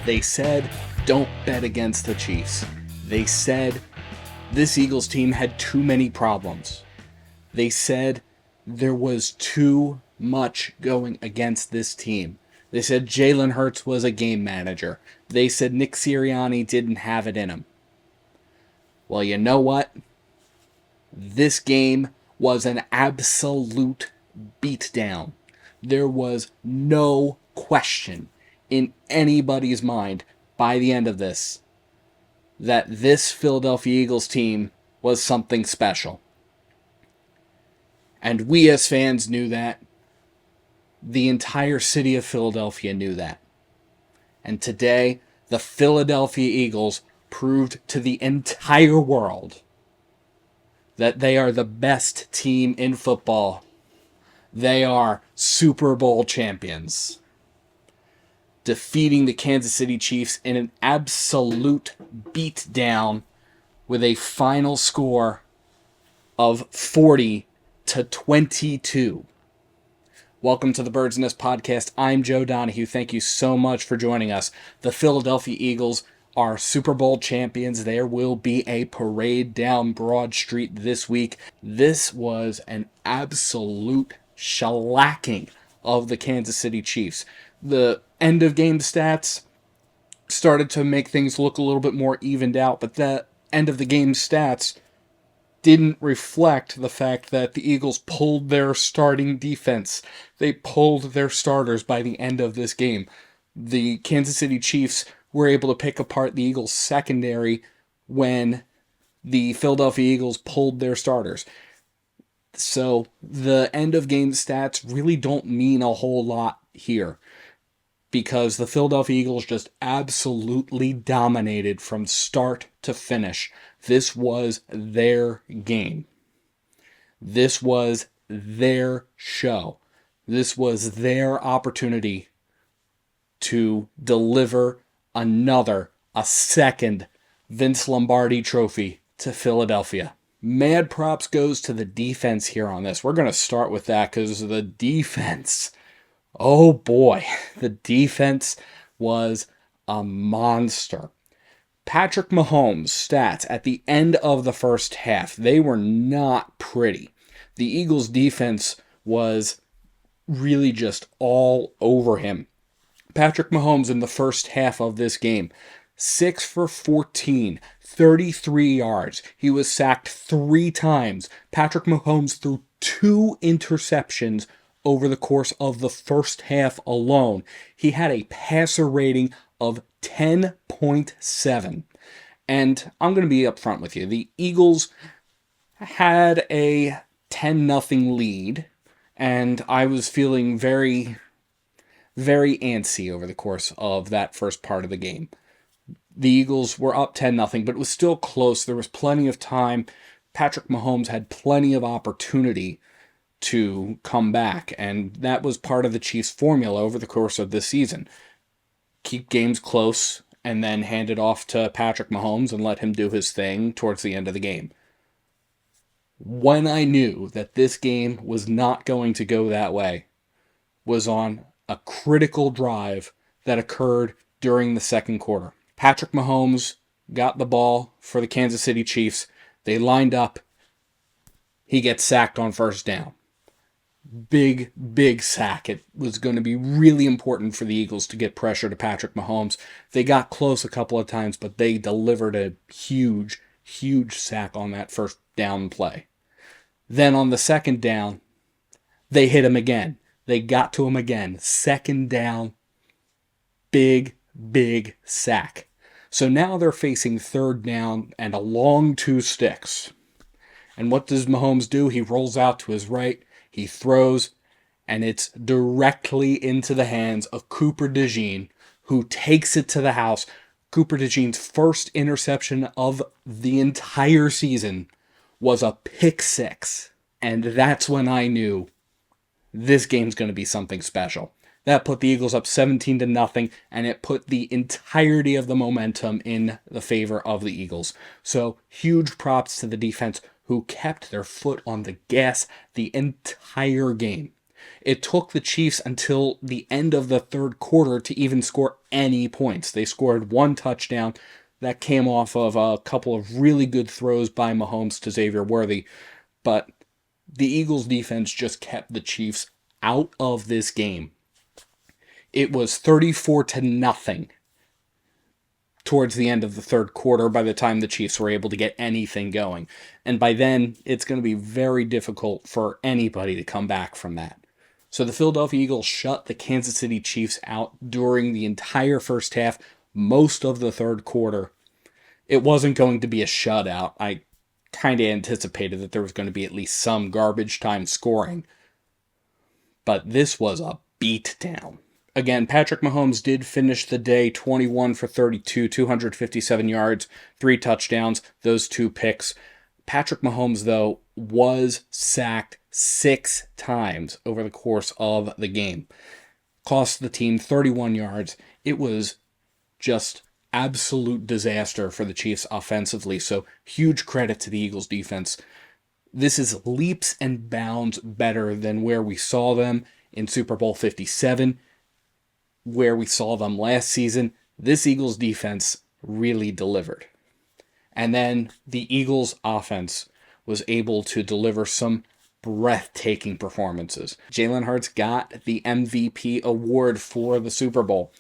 They said, don't bet against the Chiefs. They said, this Eagles team had too many problems. They said, there was too much going against this team. They said Jalen Hurts was a game manager. They said Nick Sirianni didn't have it in him. Well, you know what? This game was an absolute beatdown. There was no question in anybody's mind by the end of this that this Philadelphia Eagles team was something special. And we as fans knew that. The entire city of Philadelphia knew that. And today, the Philadelphia Eagles proved to the entire world that they are the best team in football. They are Super Bowl champions, defeating the Kansas City Chiefs in an absolute beatdown with a final score of 40-22. Welcome to the Bird's Nest Podcast. I'm Joe Donahue. Thank you so much for joining us. The Philadelphia Eagles are Super Bowl champions. There will be a parade down Broad Street this week. This was an absolute shellacking of the Kansas City Chiefs. The end of game stats started to make things look a little bit more evened out, but the end of the game stats didn't reflect the fact that the Eagles pulled their starting defense. They pulled their starters by the end of this game. The Kansas City Chiefs were able to pick apart the Eagles' secondary when the Philadelphia Eagles pulled their starters. So the end of game stats really don't mean a whole lot here, because the Philadelphia Eagles just absolutely dominated from start to finish. This was their game. This was their show. This was their opportunity to deliver a second Vince Lombardi trophy to Philadelphia. Mad props goes to the defense here on this. We're going to start with that because the defense, oh boy, the defense was a monster. Patrick Mahomes' stats at the end of the first half, they were not pretty. The Eagles' defense was really just all over him. Patrick Mahomes in the first half of this game, 6 for 14, 33 yards. He was sacked 3 times. Patrick Mahomes threw 2 interceptions over the course of the first half alone. He had a passer rating of 10.7. And I'm going to be upfront with you. The Eagles had a 10-0 lead, and I was feeling very, very antsy over the course of that first part of the game. The Eagles were up 10-0, but it was still close. There was plenty of time. Patrick Mahomes had plenty of opportunity to come back, and that was part of the Chiefs' formula over the course of this season. Keep games close, and then hand it off to Patrick Mahomes and let him do his thing towards the end of the game. When I knew that this game was not going to go that way was on a critical drive that occurred during the second quarter. Patrick Mahomes got the ball for the Kansas City Chiefs. They lined up. He gets sacked on first down. Big sack. It was going to be really important for the Eagles to get pressure to Patrick Mahomes. They got close a couple of times, but they delivered a huge sack on that first down play. Then on the second down, they hit him again. They got to him again. Second down, big sack. So now they're facing third down and a long 2 sticks. And what does Mahomes do? He rolls out to his right. He throws, and it's directly into the hands of Cooper DeJean, who takes it to the house. Cooper DeJean's first interception of the entire season was a pick 6. And that's when I knew this game's going to be something special. That put the Eagles up 17-0, and it put the entirety of the momentum in the favor of the Eagles. So huge props to the defense, who kept their foot on the gas the entire game. It took the Chiefs until the end of the third quarter to even score any points. They scored one touchdown that came off of a couple of really good throws by Mahomes to Xavier Worthy, but the Eagles defense just kept the Chiefs out of this game. It was 34-0 towards the end of the third quarter by the time the Chiefs were able to get anything going. And by then, it's going to be very difficult for anybody to come back from that. So the Philadelphia Eagles shut the Kansas City Chiefs out during the entire first half, most of the third quarter. It wasn't going to be a shutout. I kind of anticipated that there was going to be at least some garbage time scoring. But this was a beatdown. Again, Patrick Mahomes did finish the day 21 for 32, 257 yards, 3 touchdowns, those 2 picks. Patrick Mahomes, though, was sacked 6 times over the course of the game. Cost the team 31 yards. It was just absolute disaster for the Chiefs offensively, so huge credit to the Eagles defense. This is leaps and bounds better than where we saw them in Super Bowl 57, where we saw them last season. This Eagles defense really delivered. And then the Eagles offense was able to deliver some breathtaking performances. Jalen Hurts got the MVP award for the Super Bowl.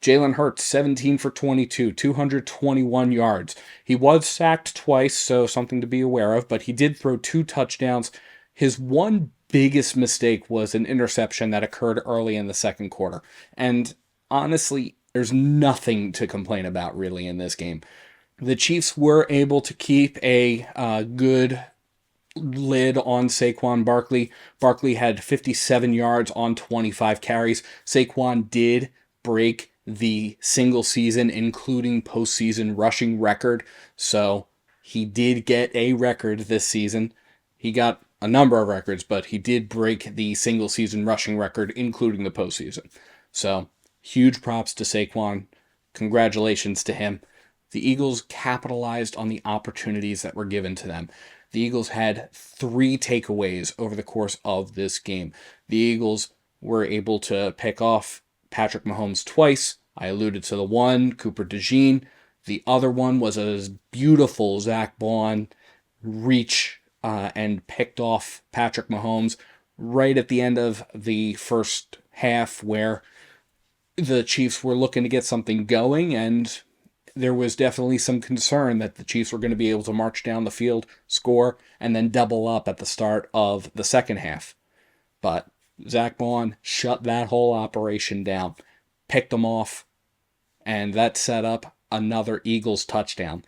Jalen Hurts, 17 for 22, 221 yards. He was sacked twice, so something to be aware of, but he did throw 2 touchdowns. His one biggest mistake was an interception that occurred early in the second quarter. And honestly, there's nothing to complain about really in this game. The Chiefs were able to keep a good lid on Saquon Barkley. Barkley had 57 yards on 25 carries. Saquon did break the single season, including postseason rushing record. So he did get a record this season. He got a number of records, but he did break the single season rushing record, including the postseason. So huge props to Saquon. Congratulations to him. The Eagles capitalized on the opportunities that were given to them. The Eagles had 3 takeaways over the course of this game. The Eagles were able to pick off Patrick Mahomes twice. I alluded to the one, Cooper DeJean. The other one was a beautiful Zach Bond reach and picked off Patrick Mahomes right at the end of the first half, where the Chiefs were looking to get something going, and there was definitely some concern that the Chiefs were going to be able to march down the field, score, and then double up at the start of the second half. But Zach Bond shut that whole operation down, picked them off, and that set up another Eagles touchdown.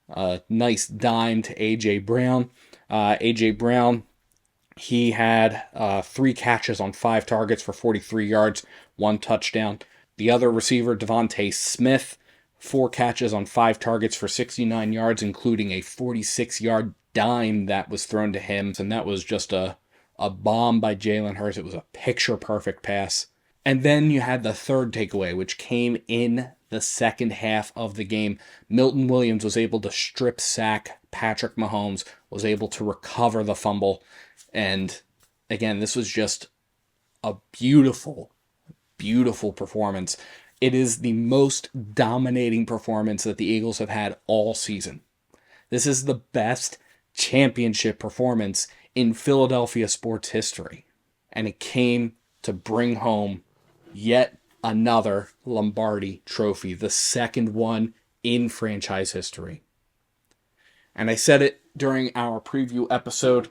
A nice dime to A.J. Brown. A.J. Brown, he had 3 catches on 5 targets for 43 yards, 1 touchdown. The other receiver, Devontae Smith, 4 catches on 5 targets for 69 yards, including a 46-yard dime that was thrown to him. And that was just a bomb by Jalen Hurts. It was a picture-perfect pass. And then you had the third takeaway, which came in the second half of the game. Milton Williams was able to strip sack Patrick Mahomes, was able to recover the fumble. And again, this was just a beautiful, beautiful performance. It is the most dominating performance that the Eagles have had all season. This is the best championship performance in Philadelphia sports history. And it came to bring home yet another Lombardi trophy, the second one in franchise history. And I said it during our preview episode,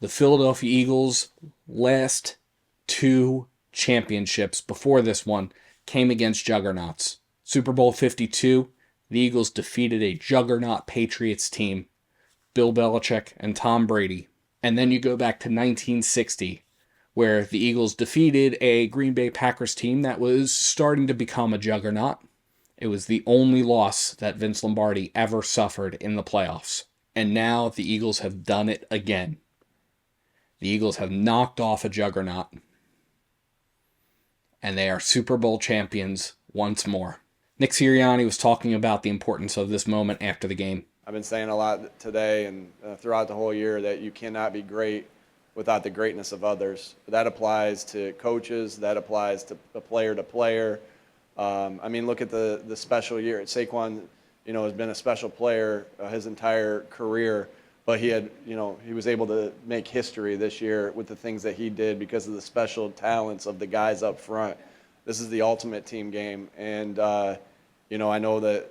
the Philadelphia Eagles' last 2 championships before this one came against juggernauts. Super Bowl 52, the Eagles defeated a juggernaut Patriots team, Bill Belichick and Tom Brady. And then you go back to 1960, where the Eagles defeated a Green Bay Packers team that was starting to become a juggernaut. It was the only loss that Vince Lombardi ever suffered in the playoffs. And now the Eagles have done it again. The Eagles have knocked off a juggernaut. And they are Super Bowl champions once more. Nick Sirianni was talking about the importance of this moment after the game. I've been saying a lot today and throughout the whole year that you cannot be great without the greatness of others. That applies to coaches. That applies to player to player. I mean, look at the special year. Saquon, has been a special player his entire career, but he was able to make history this year with the things that he did because of the special talents of the guys up front. This is the ultimate team game, and I know that,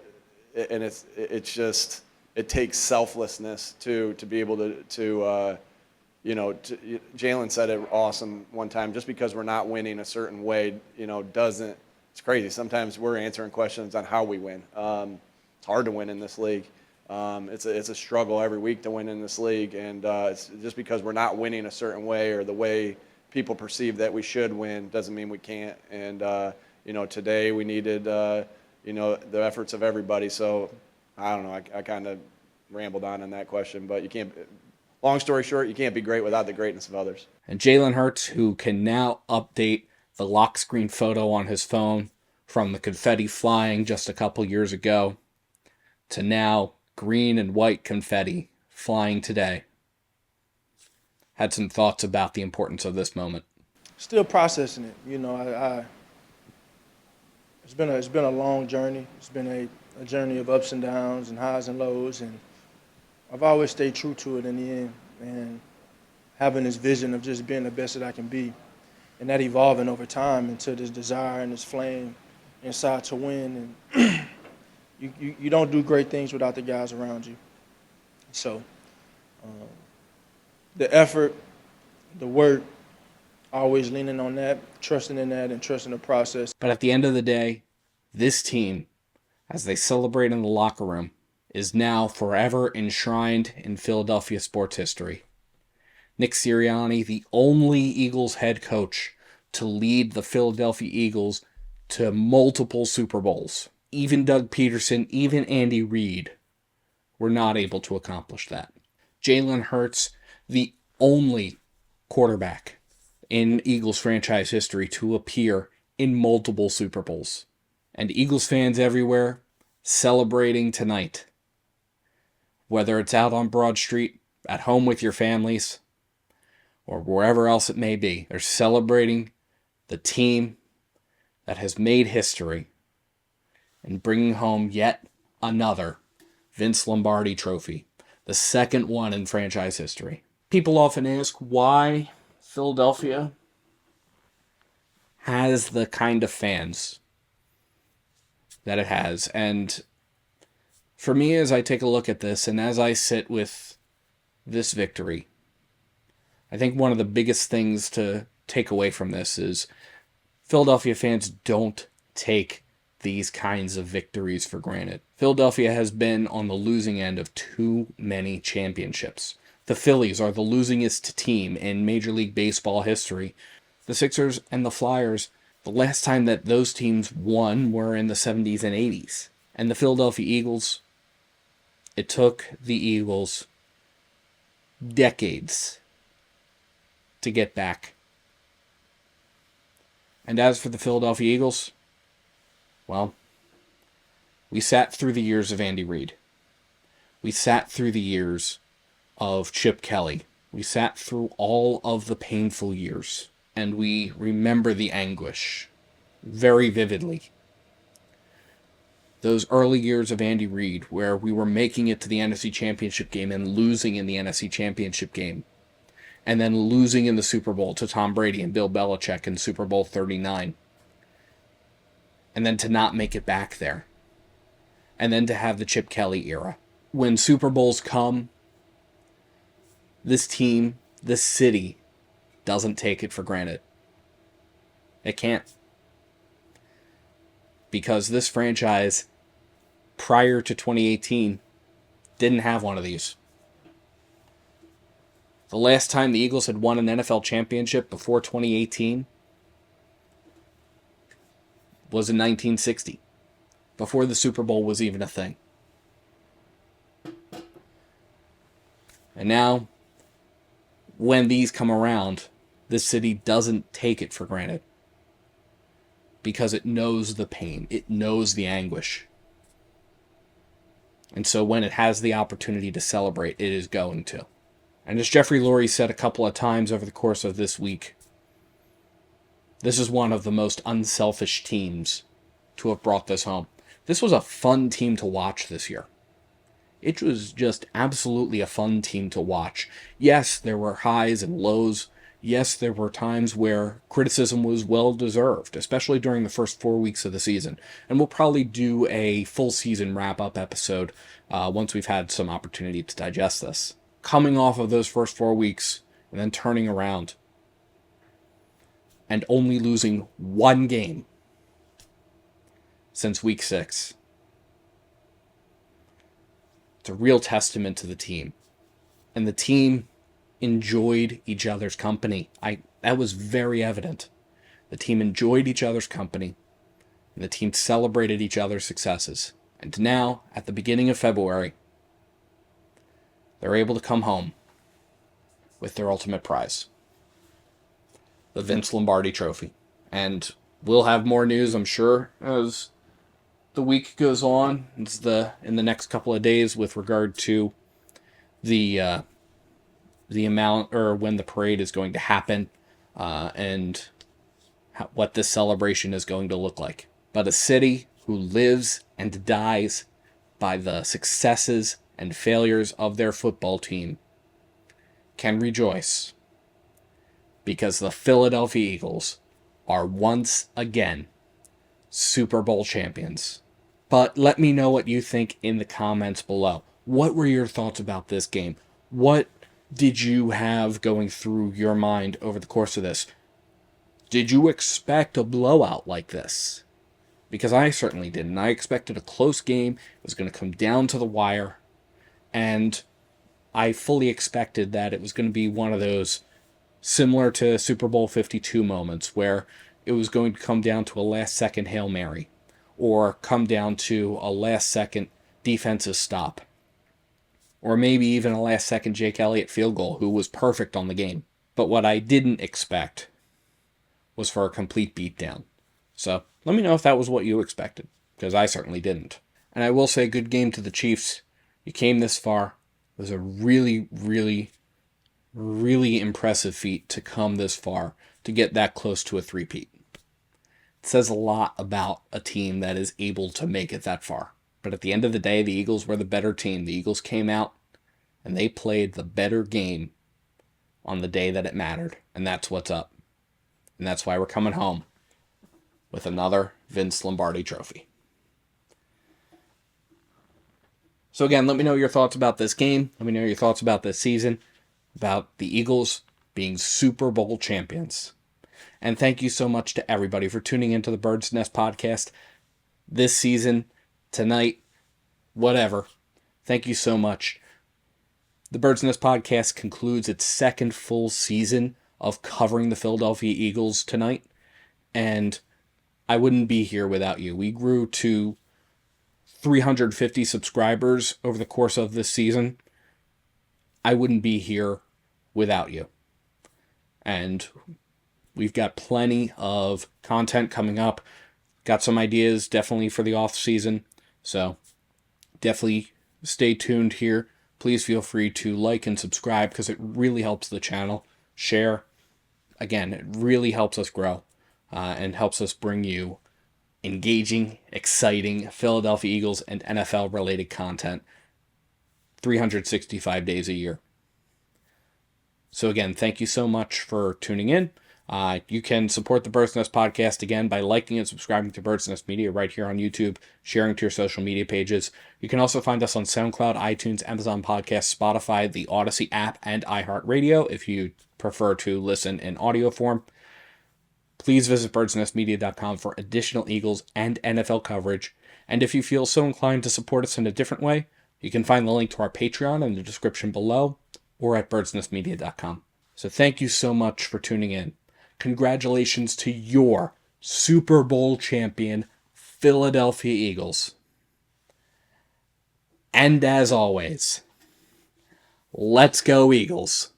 and it's just it takes selflessness to be able to Jalen said it awesome one time. Just because we're not winning a certain way, doesn't. It's crazy. Sometimes we're answering questions on how we win. It's hard to win in this league. It's a struggle every week to win in this league, and it's just because we're not winning a certain way or the way people perceive that we should win doesn't mean we can't. And today we needed the efforts of everybody. So I don't know. I kind of rambled on that question, but you can't. Long story short, you can't be great without the greatness of others. And Jalen Hurts, who can now update the lock screen photo on his phone from the confetti flying just a couple years ago to now green and white confetti flying today, had some thoughts about the importance of this moment. Still processing it. It's been a long journey. It's been a journey of ups and downs and highs and lows, and I've always stayed true to it in the end, and having this vision of just being the best that I can be, and that evolving over time into this desire and this flame inside to win. And you don't do great things without the guys around you. So the effort, the work, always leaning on that, trusting in that, and trusting the process. But at the end of the day, this team, as they celebrate in the locker room, is now forever enshrined in Philadelphia sports history. Nick Sirianni, the only Eagles head coach to lead the Philadelphia Eagles to multiple Super Bowls. Even Doug Peterson, even Andy Reid were not able to accomplish that. Jalen Hurts, the only quarterback in Eagles franchise history to appear in multiple Super Bowls. And Eagles fans everywhere celebrating tonight. Whether it's out on Broad Street, at home with your families, or wherever else it may be, they're celebrating the team that has made history and bringing home yet another Vince Lombardi trophy, the second one in franchise history. People often ask why Philadelphia has the kind of fans that it has. And for me, as I take a look at this and as I sit with this victory, I think one of the biggest things to take away from this is Philadelphia fans don't take these kinds of victories for granted. Philadelphia has been on the losing end of too many championships. The Phillies are the losingest team in Major League Baseball history. The Sixers and the Flyers, the last time that those teams won were in the 70s and 80s. And the Philadelphia Eagles, it took the Eagles decades to get back. And as for the Philadelphia Eagles, well, we sat through the years of Andy Reid. We sat through the years of Chip Kelly. We sat through all of the painful years. And we remember the anguish very vividly. Those early years of Andy Reid, where we were making it to the NFC Championship game and losing in the NFC Championship game, and then losing in the Super Bowl to Tom Brady and Bill Belichick in Super Bowl 39, and then to not make it back there, and then to have the Chip Kelly era. When Super Bowls come, this team, this city, doesn't take it for granted. It can't. Because this franchise, prior to 2018, didn't have one of these. The last time the Eagles had won an NFL championship before 2018 was in 1960, before the Super Bowl was even a thing. And now, when these come around, this city doesn't take it for granted. Because it knows the pain. It knows the anguish. And so when it has the opportunity to celebrate, it is going to. And as Jeffrey Lurie said a couple of times over the course of this week, this is one of the most unselfish teams to have brought this home. This was a fun team to watch this year. It was just absolutely a fun team to watch. Yes, there were highs and lows. Yes, there were times where criticism was well-deserved, especially during the first 4 weeks of the season. And we'll probably do a full season wrap-up episode once we've had some opportunity to digest this. Coming off of those first 4 weeks and then turning around and only losing one game since week 6. It's a real testament to the team. And the team enjoyed each other's company. That was very evident. The team enjoyed each other's company, and the team celebrated each other's successes. And now, at the beginning of February, they're able to come home with their ultimate prize, the Vince Lombardi Trophy. And we'll have more news, I'm sure, as the week goes on. It's in the next couple of days with regard to the amount or when the parade is going to happen, and what this celebration is going to look like. But a city who lives and dies by the successes and failures of their football team can rejoice, because the Philadelphia Eagles are once again Super Bowl champions. But let me know what you think in the comments below. What were your thoughts about this game? What did you have going through your mind over the course of this? Did you expect a blowout like this? Because I certainly didn't. I expected a close game. It was going to come down to the wire. And I fully expected that it was going to be one of those similar to Super Bowl 52 moments where it was going to come down to a last-second Hail Mary, or come down to a last-second defensive stop, or maybe even a last-second Jake Elliott field goal, who was perfect on the game. But what I didn't expect was for a complete beatdown. So let me know if that was what you expected, because I certainly didn't. And I will say, good game to the Chiefs. You came this far. It was a really, really, really impressive feat to come this far, to get that close to a three-peat. It says a lot about a team that is able to make it that far. But at the end of the day, the Eagles were the better team. The Eagles came out and they played the better game on the day that it mattered. And that's what's up. And that's why we're coming home with another Vince Lombardi Trophy. So again, let me know your thoughts about this game. Let me know your thoughts about this season, about the Eagles being Super Bowl champions. And thank you so much to everybody for tuning into the Bird's Nest podcast this season, tonight, whatever. Thank you so much. The Bird's Nest podcast concludes its second full season of covering the Philadelphia Eagles tonight. And I wouldn't be here without you. We grew to 350 subscribers over the course of this season. I wouldn't be here without you. And we've got plenty of content coming up. Got some ideas definitely for the off season. So definitely stay tuned here. Please feel free to like and subscribe, because it really helps the channel. Share. Again, it really helps us grow and helps us bring you engaging, exciting Philadelphia Eagles and NFL related content 365 days a year. So again, thank you so much for tuning in. You can support the Bird's Nest podcast again by liking and subscribing to Bird's Nest Media right here on YouTube, sharing to your social media pages. You can also find us on SoundCloud, iTunes, Amazon Podcasts, Spotify, the Odyssey app, and iHeartRadio if you prefer to listen in audio form. Please visit birdsnestmedia.com for additional Eagles and NFL coverage. And if you feel so inclined to support us in a different way, you can find the link to our Patreon in the description below or at birdsnestmedia.com. So thank you so much for tuning in. Congratulations to your Super Bowl champion, Philadelphia Eagles. And as always, let's go Eagles.